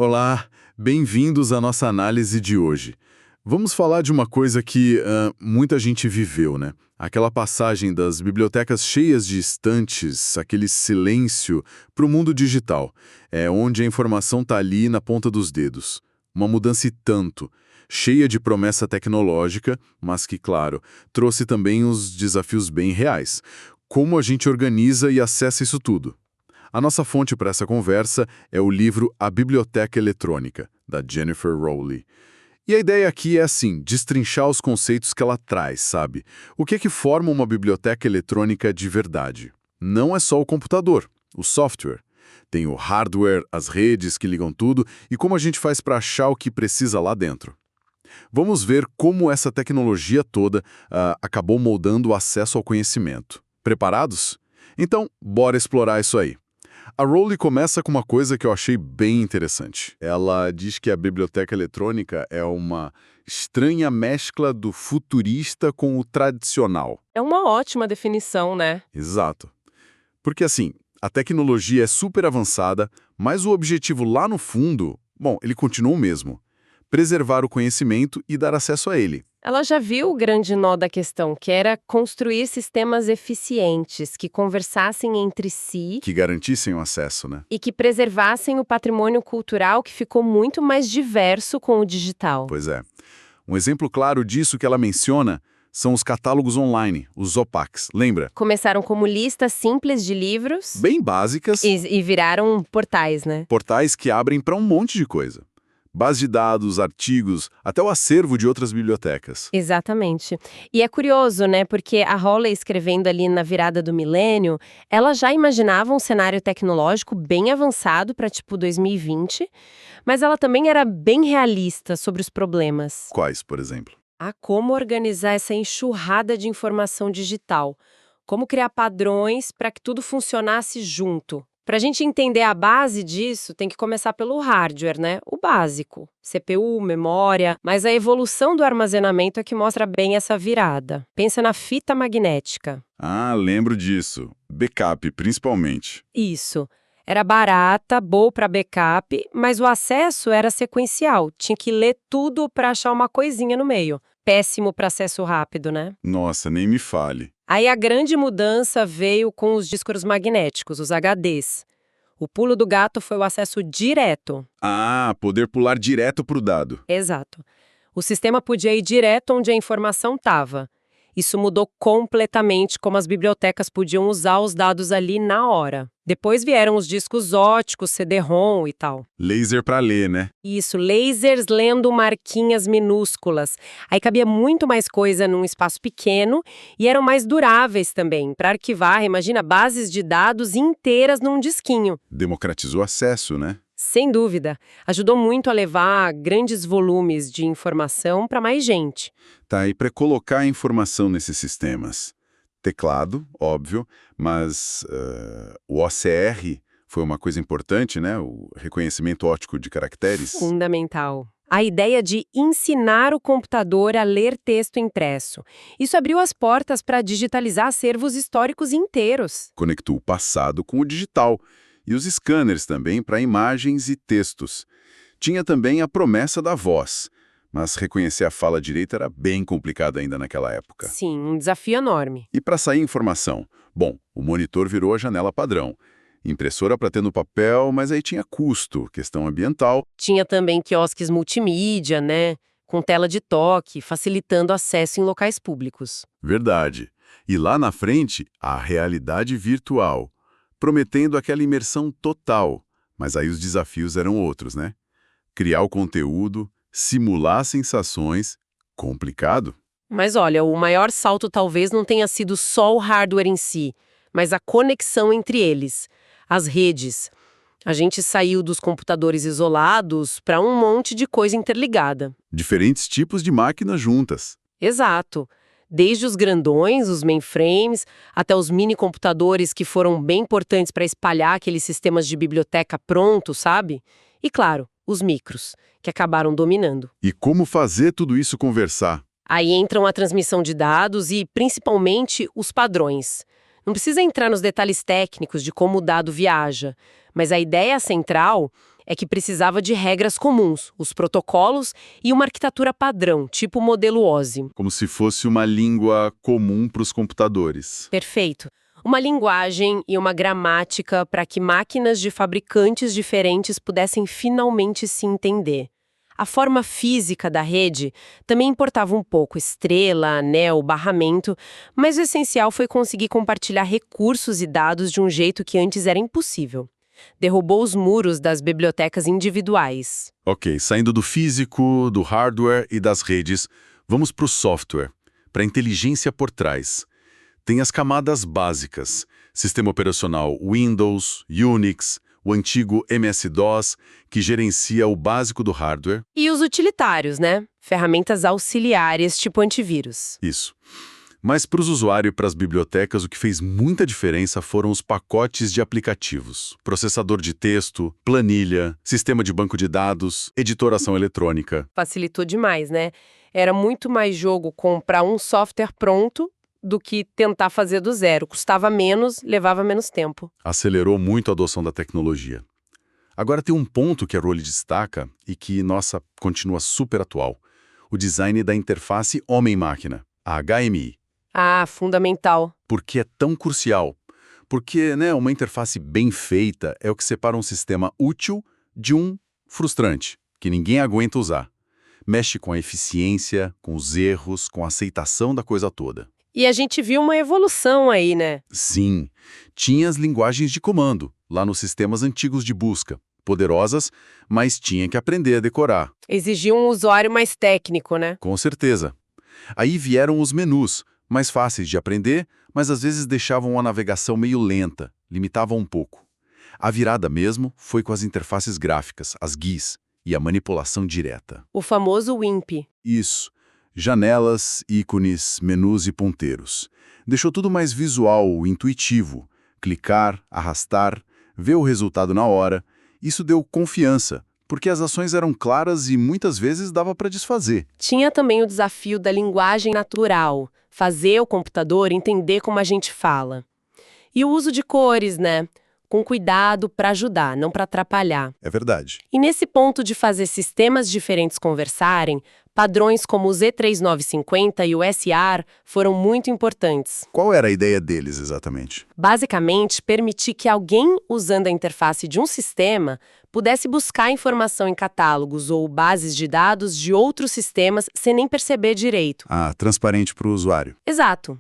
Olá, bem-vindos à nossa análise de hoje. Vamos falar de uma coisa que muita gente viveu, né? Aquela passagem das bibliotecas cheias de estantes, aquele silêncio para o mundo digital, onde a informação está ali na ponta dos dedos. Uma mudança e tanto, cheia de promessa tecnológica, mas que, claro, trouxe também uns desafios bem reais. Como a gente organiza e acessa isso tudo? A nossa fonte para essa conversa é o livro A Biblioteca Eletrônica, da Jennifer Rowley. E a ideia aqui é assim, destrinchar os conceitos que ela traz, sabe? O que é que forma uma biblioteca eletrônica de verdade? Não é só o computador, o software. Tem o hardware, as redes que ligam tudo e como a gente faz para achar o que precisa lá dentro. Vamos ver como essa tecnologia toda acabou moldando o acesso ao conhecimento. Preparados? Então, bora explorar isso aí. A Rowley começa com uma coisa que eu achei bem interessante. Ela diz que a biblioteca eletrônica é uma estranha mescla do futurista com o tradicional. É uma ótima definição, né? Exato. Porque assim, a tecnologia é super avançada, mas o objetivo lá no fundo, bom, ele continua o mesmo. Preservar o conhecimento e dar acesso a ele. Ela já viu o grande nó da questão, que era construir sistemas eficientes, que conversassem entre si Que garantissem o acesso, né? e que preservassem o patrimônio cultural, que ficou muito mais diverso com o digital. Pois é. Um exemplo claro disso que ela menciona são os catálogos online, os OPACs. Lembra? Começaram como listas simples de livros Bem básicas, e viraram portais, né? portais que abrem para um monte de coisa. Base de dados, artigos, até o acervo de outras bibliotecas. Exatamente. E é curioso, né? Porque a Rowley, escrevendo ali na virada do milênio, ela já imaginava um cenário tecnológico bem avançado para tipo 2020, mas ela também era bem realista sobre os problemas. Quais, por exemplo? Como organizar essa enxurrada de informação digital, como criar padrões para que tudo funcionasse junto. Para a gente entender a base disso, tem que começar pelo hardware, né? O básico. CPU, memória, mas a evolução do armazenamento é que mostra bem essa virada. Pensa na fita magnética. Ah, lembro disso. Backup, principalmente. Isso. Era barata, boa para backup, mas o acesso era sequencial. Tinha que ler tudo para achar uma coisinha no meio. Péssimo para acesso rápido, né? Nossa, nem me fale. Aí a grande mudança veio com os discos magnéticos, os HDs. O pulo do gato foi o acesso direto. Ah, poder pular direto pro dado. Exato. O sistema podia ir direto onde a informação estava. Isso mudou completamente como as bibliotecas podiam usar os dados ali na hora. Depois vieram os discos óticos, CD-ROM e tal. Laser pra ler, né? Isso, lasers lendo marquinhas minúsculas. Aí cabia muito mais coisa num espaço pequeno e eram mais duráveis também. Para arquivar, imagina bases de dados inteiras num disquinho. Democratizou o acesso, né? Sem dúvida. Ajudou muito a levar grandes volumes de informação para mais gente. Tá, e para colocar a informação nesses sistemas? Teclado, óbvio, mas o OCR foi uma coisa importante, né? O reconhecimento óptico de caracteres. Fundamental. A ideia de ensinar o computador a ler texto impresso. Isso abriu as portas para digitalizar acervos históricos inteiros. Conectou o passado com o digital. E os scanners também para imagens e textos. Tinha também a promessa da voz, mas reconhecer a fala direita era bem complicado ainda naquela época. Sim, um desafio enorme. E para sair informação? Bom, o monitor virou a janela padrão. Impressora para ter no papel, mas aí tinha custo, questão ambiental. Tinha também quiosques multimídia, né? Com tela de toque, facilitando acesso em locais públicos. Verdade. E lá na frente, a realidade virtual, prometendo aquela imersão total. Mas aí os desafios eram outros, né? Criar o conteúdo, simular sensações, complicado. Mas olha, o maior salto talvez não tenha sido só o hardware em si, mas a conexão entre eles, as redes. A gente saiu dos computadores isolados para um monte de coisa interligada. Diferentes tipos de máquinas juntas. Exato. Desde os grandões, os mainframes, até os mini-computadores que foram bem importantes para espalhar aqueles sistemas de biblioteca prontos, sabe? E claro, os micros, que acabaram dominando. E como fazer tudo isso conversar? Aí entram a transmissão de dados e, principalmente, os padrões. Não precisa entrar nos detalhes técnicos de como o dado viaja, mas a ideia central é que precisava de regras comuns, os protocolos e uma arquitetura padrão, tipo modelo OSI. Como se fosse uma língua comum para os computadores. Perfeito. Uma linguagem e uma gramática para que máquinas de fabricantes diferentes pudessem finalmente se entender. A forma física da rede também importava um pouco, estrela, anel, barramento, mas o essencial foi conseguir compartilhar recursos e dados de um jeito que antes era impossível. Derrubou os muros das bibliotecas individuais. Ok, saindo do físico, do hardware e das redes, vamos para o software, para a inteligência por trás. Tem as camadas básicas, sistema operacional Windows, Unix, o antigo MS-DOS, que gerencia o básico do hardware. E os utilitários, né? Ferramentas auxiliares tipo antivírus. Isso. Mas para os usuários e para as bibliotecas, o que fez muita diferença foram os pacotes de aplicativos. Processador de texto, planilha, sistema de banco de dados, editoração eletrônica. Facilitou demais, né? Era muito mais jogo comprar um software pronto do que tentar fazer do zero. Custava menos, levava menos tempo. Acelerou muito a adoção da tecnologia. Agora tem um ponto que a Rowley destaca e que, nossa, continua super atual. O design da interface homem-máquina, a HMI. Ah, fundamental. Por que é tão crucial? Porque, uma interface bem feita é o que separa um sistema útil de um frustrante, que ninguém aguenta usar. Mexe com a eficiência, com os erros, com a aceitação da coisa toda. E a gente viu uma evolução aí, né? Sim, tinha as linguagens de comando, lá nos sistemas antigos de busca. Poderosas, mas tinha que aprender a decorar. Exigia um usuário mais técnico, né? Com certeza. Aí vieram os menus, mais fáceis de aprender, mas às vezes deixavam a navegação meio lenta, limitavam um pouco. A virada mesmo foi com as interfaces gráficas, as GUIs, e a manipulação direta. O famoso WIMP. Isso. Janelas, ícones, menus e ponteiros. Deixou tudo mais visual, intuitivo. Clicar, arrastar, ver o resultado na hora. Isso deu confiança, porque as ações eram claras e muitas vezes dava para desfazer. Tinha também o desafio da linguagem natural, fazer o computador entender como a gente fala. E o uso de cores, né? Com cuidado para ajudar, não para atrapalhar. É verdade. E nesse ponto de fazer sistemas diferentes conversarem, padrões como o Z3950 e o SR foram muito importantes. Qual era a ideia deles exatamente? Basicamente, permitir que alguém, usando a interface de um sistema, pudesse buscar informação em catálogos ou bases de dados de outros sistemas sem nem perceber direito. Ah, transparente para o usuário. Exato.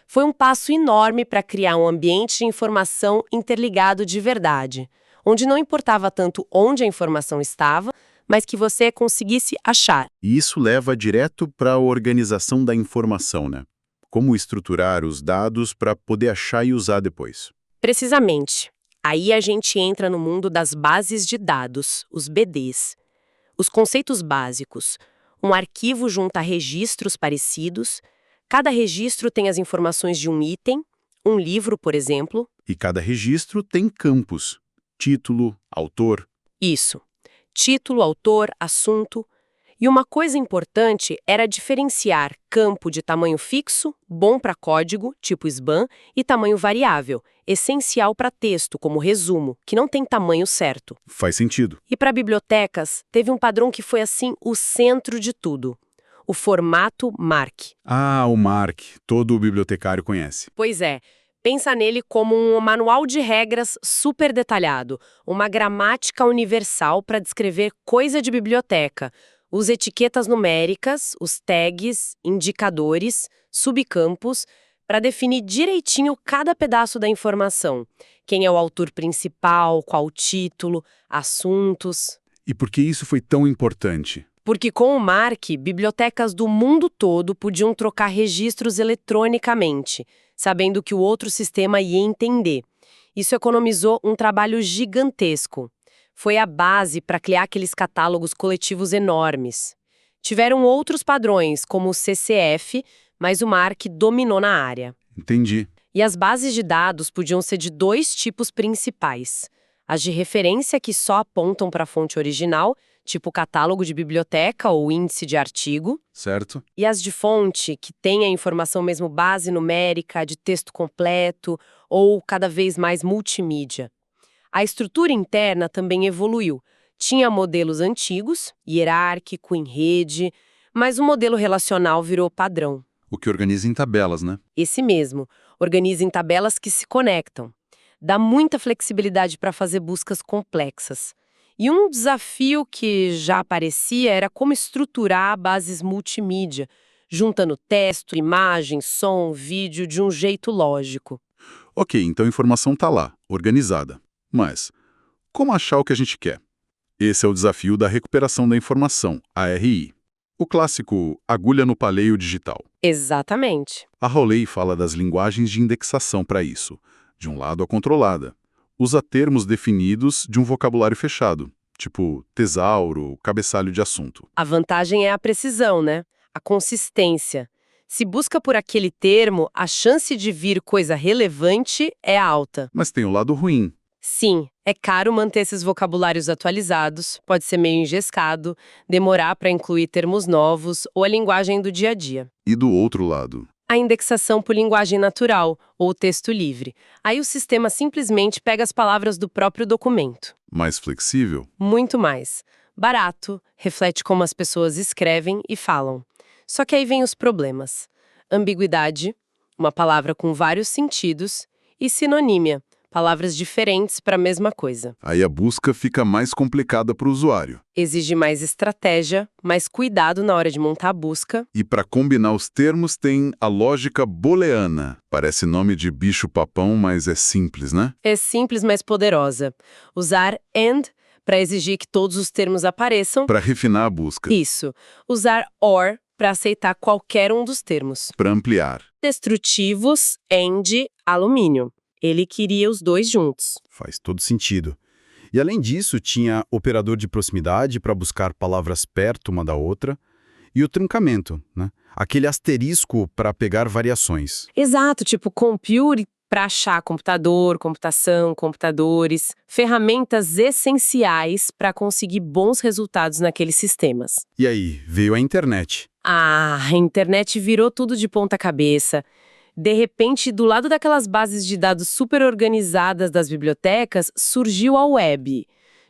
Foi um passo enorme para criar um ambiente de informação interligado de verdade, onde não importava tanto onde a informação estava, mas que você conseguisse achar. E isso leva direto para a organização da informação, né? Como estruturar os dados para poder achar e usar depois. Precisamente. Aí a gente entra no mundo das bases de dados, os BDs. Os conceitos básicos. Um arquivo junta registros parecidos. Cada registro tem as informações de um item, um livro, por exemplo. E cada registro tem campos. Título, autor. Isso. Título, autor, assunto. E uma coisa importante era diferenciar campo de tamanho fixo, bom para código, tipo SBAN, e tamanho variável, essencial para texto, como resumo, que não tem tamanho certo. Faz sentido. E para bibliotecas, teve um padrão que foi assim o centro de tudo. O formato MARC. Ah, o MARC. Todo bibliotecário conhece. Pois é. Pensa nele como um manual de regras super detalhado, uma gramática universal para descrever coisa de biblioteca. Os etiquetas numéricas, os tags, indicadores, subcampos, para definir direitinho cada pedaço da informação. Quem é o autor principal, qual o título, assuntos. E por que isso foi tão importante? Porque com o MARC, bibliotecas do mundo todo podiam trocar registros eletronicamente, sabendo que o outro sistema ia entender. Isso economizou um trabalho gigantesco. Foi a base para criar aqueles catálogos coletivos enormes. Tiveram outros padrões, como o CCF, mas o MARC dominou na área. Entendi. E as bases de dados podiam ser de dois tipos principais. As de referência que só apontam para a fonte original, tipo catálogo de biblioteca ou índice de artigo. Certo. E as de fonte, que têm a informação mesmo base numérica, de texto completo ou cada vez mais multimídia. A estrutura interna também evoluiu. Tinha modelos antigos, hierárquico, em rede, mas o modelo relacional virou padrão. O que organiza em tabelas, né? Esse mesmo, organiza em tabelas que se conectam. Dá muita flexibilidade para fazer buscas complexas. E um desafio que já aparecia era como estruturar bases multimídia, juntando texto, imagem, som, vídeo de um jeito lógico. Ok, então a informação está lá, organizada. Mas como achar o que a gente quer? Esse é o desafio da recuperação da informação, ARI. O clássico agulha no palheiro digital. Exatamente. A Hawley fala das linguagens de indexação para isso. De um lado, a controlada. Usa termos definidos de um vocabulário fechado, tipo tesauro, cabeçalho de assunto. A vantagem é a precisão, né? A consistência. Se busca por aquele termo, a chance de vir coisa relevante é alta. Mas tem o lado ruim. Sim, é caro manter esses vocabulários atualizados, pode ser meio engescado, demorar para incluir termos novos ou a linguagem do dia a dia. E do outro lado? A indexação por linguagem natural, ou texto livre. Aí o sistema simplesmente pega as palavras do próprio documento. Mais flexível? Muito mais. Barato, reflete como as pessoas escrevem e falam. Só que aí vem os problemas. Ambiguidade, uma palavra com vários sentidos, e sinonímia, palavras diferentes para a mesma coisa. Aí a busca fica mais complicada para o usuário. Exige mais estratégia, mais cuidado na hora de montar a busca. E para combinar os termos tem a lógica booleana. Parece nome de bicho-papão, mas é simples, né? É simples, mas poderosa. Usar AND para exigir que todos os termos apareçam. Para refinar a busca. Isso. Usar OR para aceitar qualquer um dos termos. Para ampliar. Destrutivos, AND, alumínio. Ele queria os dois juntos. Faz todo sentido. E além disso, tinha operador de proximidade para buscar palavras perto uma da outra e o truncamento, né? Aquele asterisco para pegar variações. Exato, tipo compute para achar computador, computação, computadores, ferramentas essenciais para conseguir bons resultados naqueles sistemas. E aí, veio a internet. A internet virou tudo de ponta cabeça. De repente, do lado daquelas bases de dados super organizadas das bibliotecas, surgiu a web.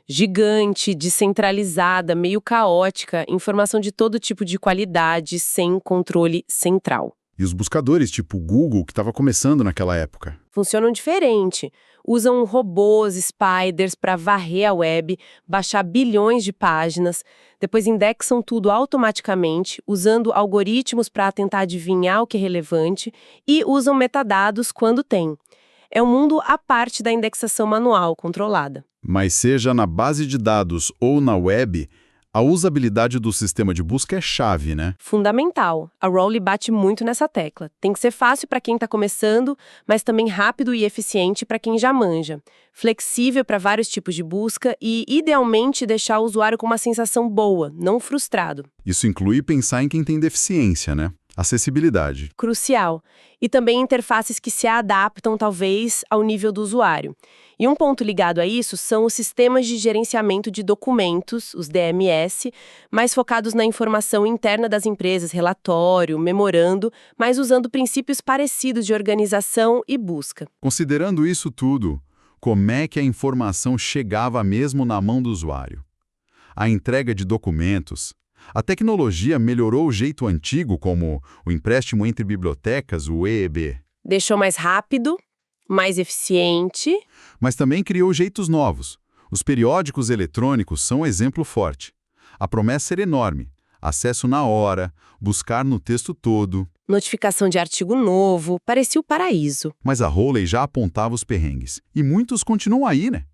Gigante, descentralizada, meio caótica, informação de todo tipo de qualidade, sem controle central. E os buscadores, tipo o Google, que estava começando naquela época. Funcionam diferente. Usam robôs, spiders para varrer a web, baixar bilhões de páginas, depois indexam tudo automaticamente, usando algoritmos para tentar adivinhar o que é relevante e usam metadados quando tem. É um mundo à parte da indexação manual controlada. Mas seja na base de dados ou na web, a usabilidade do sistema de busca é chave, né? Fundamental. A Rowley bate muito nessa tecla. Tem que ser fácil para quem está começando, mas também rápido e eficiente para quem já manja. Flexível para vários tipos de busca e, idealmente, deixar o usuário com uma sensação boa, não frustrado. Isso inclui pensar em quem tem deficiência, né? Acessibilidade. Crucial. E também interfaces que se adaptam, talvez, ao nível do usuário. E um ponto ligado a isso são os sistemas de gerenciamento de documentos, os DMS, mais focados na informação interna das empresas, relatório, memorando, mas usando princípios parecidos de organização e busca. Considerando isso tudo, como é que a informação chegava mesmo na mão do usuário? A entrega de documentos. A tecnologia melhorou o jeito antigo, como o empréstimo entre bibliotecas, o EEB. Deixou mais rápido, mais eficiente. Mas também criou jeitos novos. Os periódicos eletrônicos são um exemplo forte. A promessa era enorme. Acesso na hora, buscar no texto todo. Notificação de artigo novo, parecia o paraíso. Mas a Hawley já apontava os perrengues. E muitos continuam aí, né?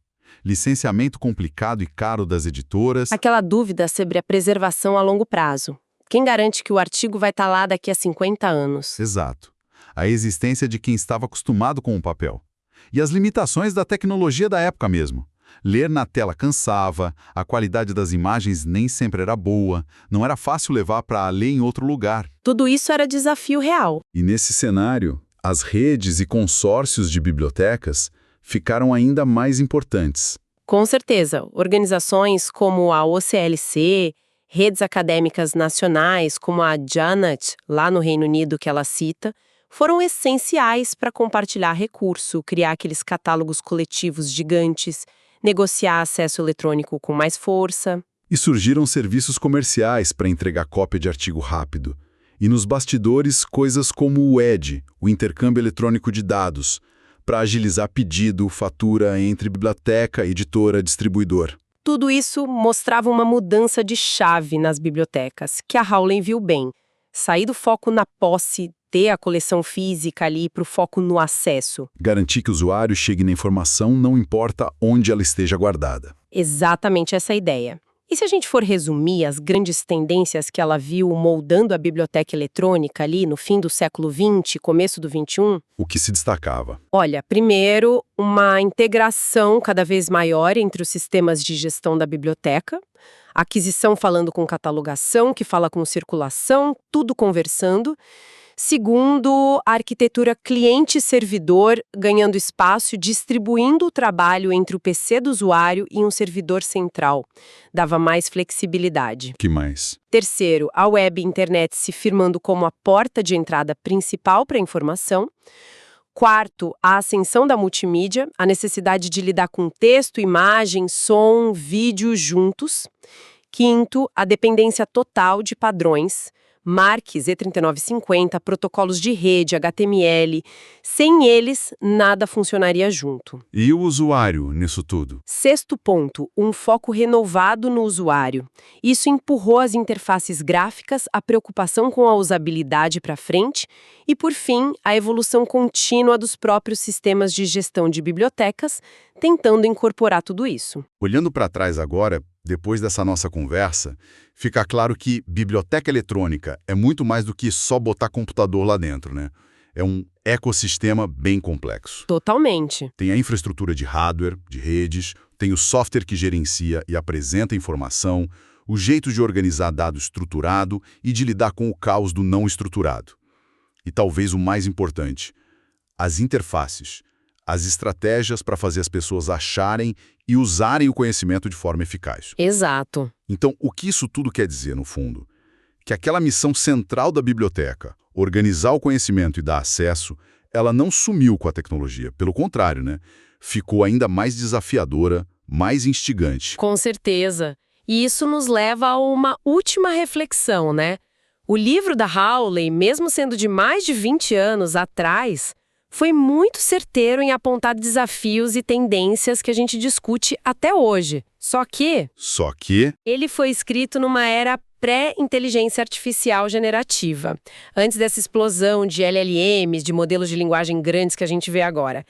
Licenciamento complicado e caro das editoras. Aquela dúvida sobre a preservação a longo prazo. Quem garante que o artigo vai estar lá daqui a 50 anos? Exato. A existência de quem estava acostumado com o papel. E as limitações da tecnologia da época mesmo. Ler na tela cansava, a qualidade das imagens nem sempre era boa, não era fácil levar para ler em outro lugar. Tudo isso era desafio real. E nesse cenário, as redes e consórcios de bibliotecas ficaram ainda mais importantes. Com certeza, organizações como a OCLC, redes acadêmicas nacionais como a Janet, lá no Reino Unido que ela cita, foram essenciais para compartilhar recurso, criar aqueles catálogos coletivos gigantes, negociar acesso eletrônico com mais força. E surgiram serviços comerciais para entregar cópia de artigo rápido. E nos bastidores, coisas como o ED, o intercâmbio eletrônico de dados, para agilizar pedido, fatura entre biblioteca, editora, distribuidor. Tudo isso mostrava uma mudança de chave nas bibliotecas, que a Rowling viu bem. Sair do foco na posse, ter a coleção física ali para o foco no acesso. Garantir que o usuário chegue na informação não importa onde ela esteja guardada. Exatamente essa a ideia. E se a gente for resumir as grandes tendências que ela viu moldando a biblioteca eletrônica ali no fim do século XX, começo do XXI? O que se destacava? Olha, primeiro, uma integração cada vez maior entre os sistemas de gestão da biblioteca, aquisição falando com catalogação, que fala com circulação, tudo conversando. Segundo, a arquitetura cliente-servidor ganhando espaço e distribuindo o trabalho entre o PC do usuário e um servidor central. Dava mais flexibilidade. Que mais? Terceiro, a web e internet se firmando como a porta de entrada principal para a informação. Quarto, a ascensão da multimídia, a necessidade de lidar com texto, imagem, som, vídeo juntos. Quinto, a dependência total de padrões. Mark, Z3950, protocolos de rede, HTML. Sem eles, nada funcionaria junto. E o usuário nisso tudo? Sexto ponto, um foco renovado no usuário. Isso empurrou as interfaces gráficas, a preocupação com a usabilidade para frente e, por fim, a evolução contínua dos próprios sistemas de gestão de bibliotecas, tentando incorporar tudo isso. Olhando para trás agora, depois dessa nossa conversa, fica claro que biblioteca eletrônica é muito mais do que só botar computador lá dentro, né? É um ecossistema bem complexo. Totalmente. Tem a infraestrutura de hardware, de redes, tem o software que gerencia e apresenta informação, o jeito de organizar dado estruturado e de lidar com o caos do não estruturado. E talvez o mais importante, as interfaces, as estratégias para fazer as pessoas acharem e usarem o conhecimento de forma eficaz. Exato. Então, o que isso tudo quer dizer, no fundo? Que aquela missão central da biblioteca, organizar o conhecimento e dar acesso, ela não sumiu com a tecnologia. Pelo contrário, né? Ficou ainda mais desafiadora, mais instigante. Com certeza. E isso nos leva a uma última reflexão, né? O livro da Rowling, mesmo sendo de mais de 20 anos atrás, foi muito certeiro em apontar desafios e tendências que a gente discute até hoje. Só que ele foi escrito numa era pré-inteligência artificial generativa, antes dessa explosão de LLMs, de modelos de linguagem grandes que a gente vê agora.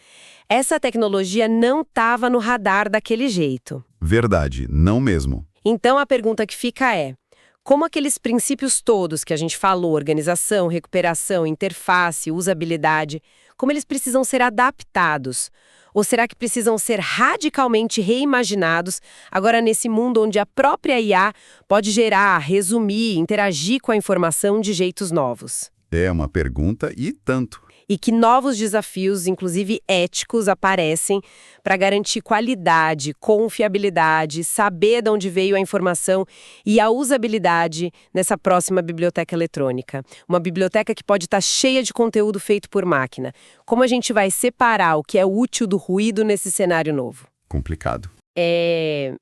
Essa tecnologia não estava no radar daquele jeito. Verdade, não mesmo. Então a pergunta que fica é: como aqueles princípios todos que a gente falou, organização, recuperação, interface, usabilidade, como eles precisam ser adaptados? Ou será que precisam ser radicalmente reimaginados agora nesse mundo onde a própria IA pode gerar, resumir, interagir com a informação de jeitos novos? É uma pergunta e tanto. E que novos desafios, inclusive éticos, aparecem para garantir qualidade, confiabilidade, saber de onde veio a informação e a usabilidade nessa próxima biblioteca eletrônica. Uma biblioteca que pode estar cheia de conteúdo feito por máquina. Como a gente vai separar o que é útil do ruído nesse cenário novo? Complicado. É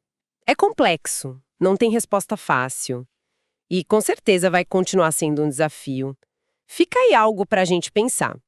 complexo, não tem resposta fácil. E com certeza vai continuar sendo um desafio. Fica aí algo para a gente pensar.